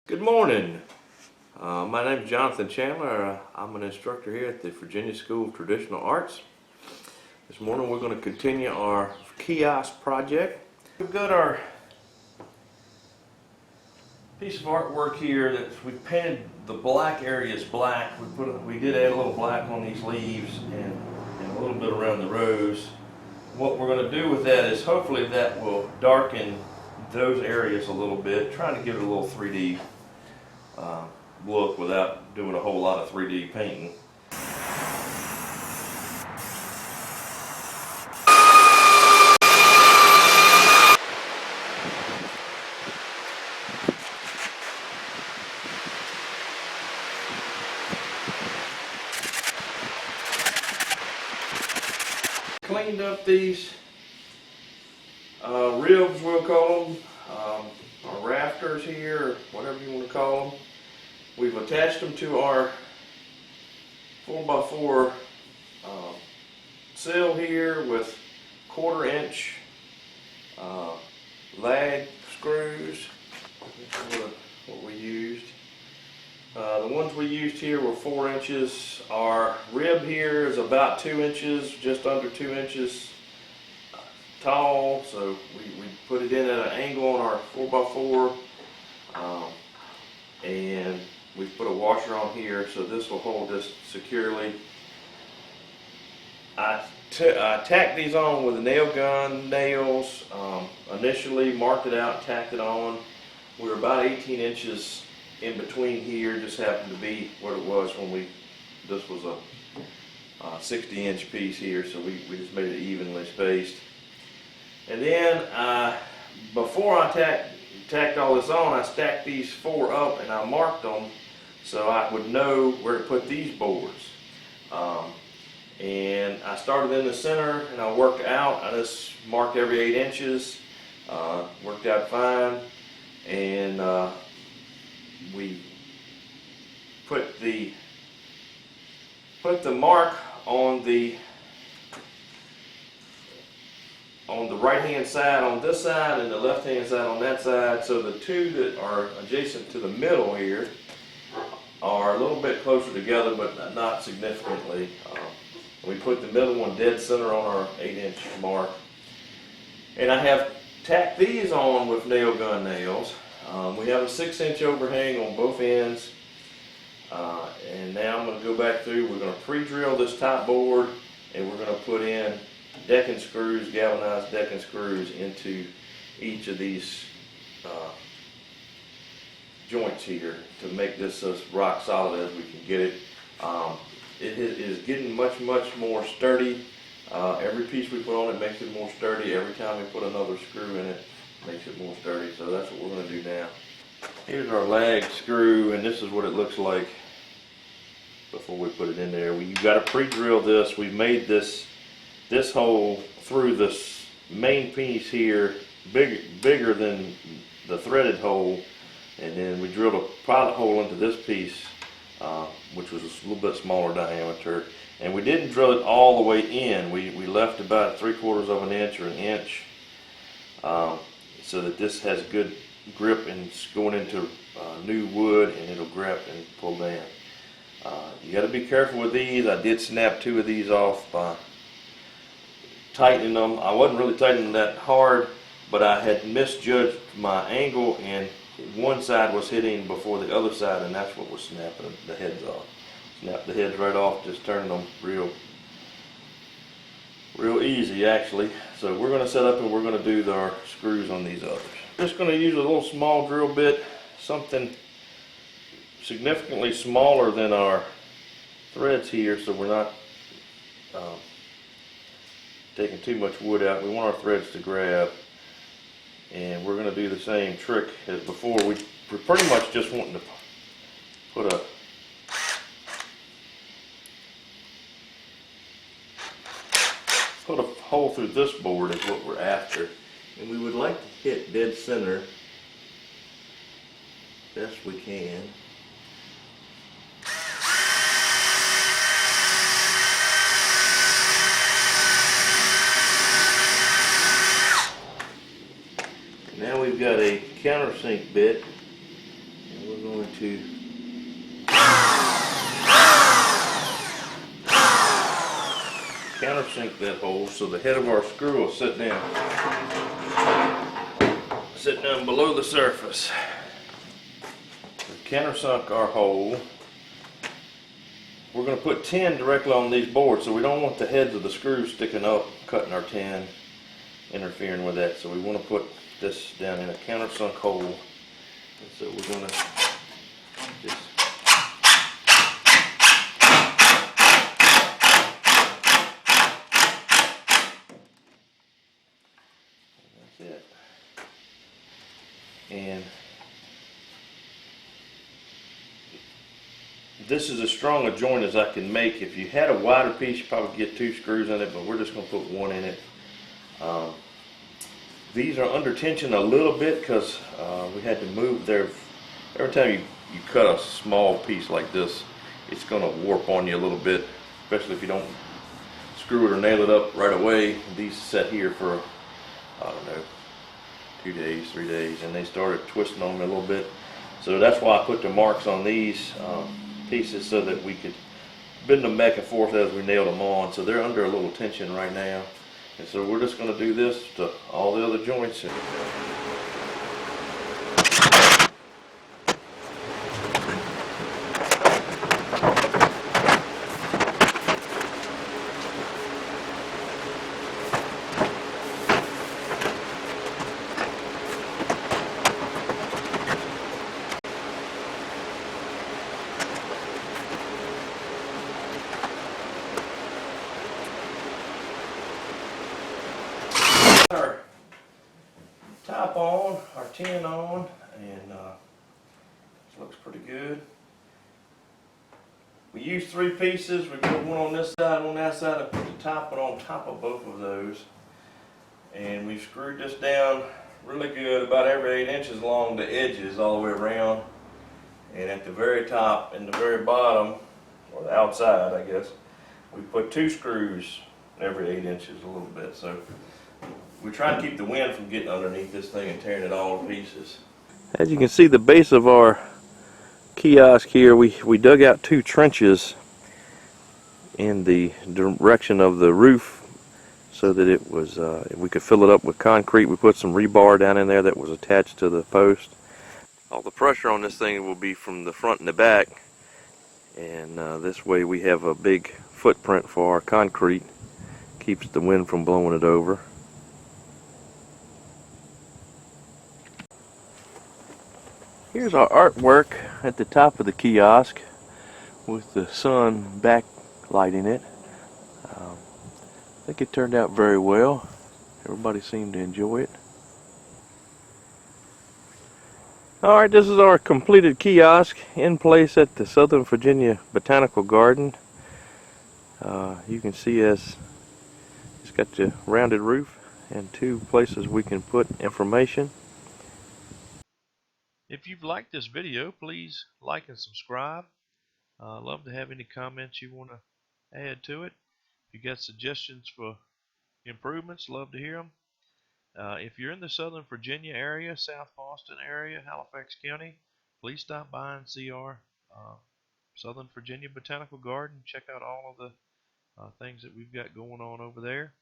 Good morning. My name is Jonathan Chandler. I'm an instructor here at the Virginia School of Traditional Arts. This morning we're going to continue our kiosk project. We've got our piece of artwork here that we painted the black areas black. We did add a little black on these leaves and a little bit around the rose. What we're going to do with that is hopefully that will darken those areas a little bit, trying to give it a little 3D look without doing a whole lot of 3D painting. Cleaned up these ribs, we'll call them, or rafters here, or whatever you want to call them. We've attached them to our 4x4 sill here with 1/4 inch lag screws. That's what we used. The ones we used here were 4 inches. Our rib here is about 2 inches, just under 2 inches tall. So we put it in at an angle on our 4x4, and we put a washer on here, so this will hold this securely. I tacked these on with a nail gun nails. Initially marked it out and tacked it on. We were about 18 inches in between here, just happened to be what it was when this was a 60-inch piece here, so we just made it evenly spaced. And then before I tacked all this on, I stacked these 4 up and I marked them so I would know where to put these boards. And I started in the center and I worked out. I just marked every 8 inches, worked out fine, and we put the mark on the right hand side on this side and the left hand side on that side, so the two that are adjacent to the middle here are a little bit closer together, but not significantly. We put the middle one dead center on our 8-inch mark, and I have tacked these on with nail gun nails. We have a 6-inch overhang on both ends, and now I'm going to go back through. We're going to pre-drill this top board, and we're going to put in decking screws, galvanized decking screws into each of these joints here to make this as rock solid as we can get it. It is getting much more sturdy. Every piece we put on it makes it more sturdy. Every time we put another screw in it, makes it more sturdy. So that's what we're going to do now. Here's our lag screw, and this is what it looks like before we put it in there. You've got to pre-drill this. We made this hole through this main piece here bigger than the threaded hole, and then we drilled a pilot hole into this piece, which was a little bit smaller diameter, and we didn't drill it all the way in. We left about 3/4 of an inch or an inch, so that this has good grip and it's going into new wood, and it'll grip and pull down. You got to be careful with these. I did snap 2 of these off by tightening them. I wasn't really tightening that hard, but I had misjudged my angle, and one side was hitting before the other side, and that's what was snapping the heads off. Snap the heads right off, just turning them real easy actually. So we're going to set up and we're going to do our screws on these others. Just going to use a little small drill bit, something significantly smaller than our threads here, so we're not taking too much wood out. We want our threads to grab, and we're going to do the same trick as before. We're pretty much just wanting to put a hole through this board is what we're after, and we would like to hit dead center best we can. Now we've got a countersink bit, and we're going to countersink that hole so the head of our screw will sit down below the surface. We countersunk our hole. We're going to put tin directly on these boards, so we don't want the heads of the screws sticking up, cutting our tin, interfering with that. So we want to put this down in a countersunk hole. And so we're going to just that's it. And this is as strong a joint as I can make. If you had a wider piece, you probably get 2 screws in it, but we're just going to put 1 in it. These are under tension a little bit because we had to move there. Every time you cut a small piece like this, it's going to warp on you a little bit, especially if you don't screw it or nail it up right away. These sat here for, I don't know, 2 days, 3 days, and they started twisting on me a little bit. So that's why I put the marks on these pieces so that we could bend them back and forth as we nailed them on. So they're under a little tension right now. And so we're just going to do this to all the other joints. Our top on, our tin on, and it looks pretty good. We used 3 pieces. We put 1 on this side, 1 on that side, and put the top one on top of both of those. And we screwed this down really good, about every 8 inches along the edges all the way around. And at the very top and the very bottom, or the outside I guess, we put 2 screws every 8 inches a little bit. So we try to keep the wind from getting underneath this thing and tearing it all to pieces. As you can see, the base of our kiosk here, we dug out 2 trenches in the direction of the roof so that it was we could fill it up with concrete. We put some rebar down in there that was attached to the post. All the pressure on this thing will be from the front and the back, and this way we have a big footprint for our concrete. Keeps the wind from blowing it over. Here's our artwork at the top of the kiosk with the sun backlighting it. I think it turned out very well. Everybody seemed to enjoy it. Alright, this is our completed kiosk in place at the Southern Virginia Botanical Garden. You can see it's got the rounded roof and 2 places we can put information. If you've liked this video, please like and subscribe. Love to have any comments you want to add to it. If you got suggestions for improvements, love to hear them. If you're in the Southern Virginia area, South Boston area, Halifax County, please stop by and see our Southern Virginia Botanical Garden. Check out all of the things that we've got going on over there.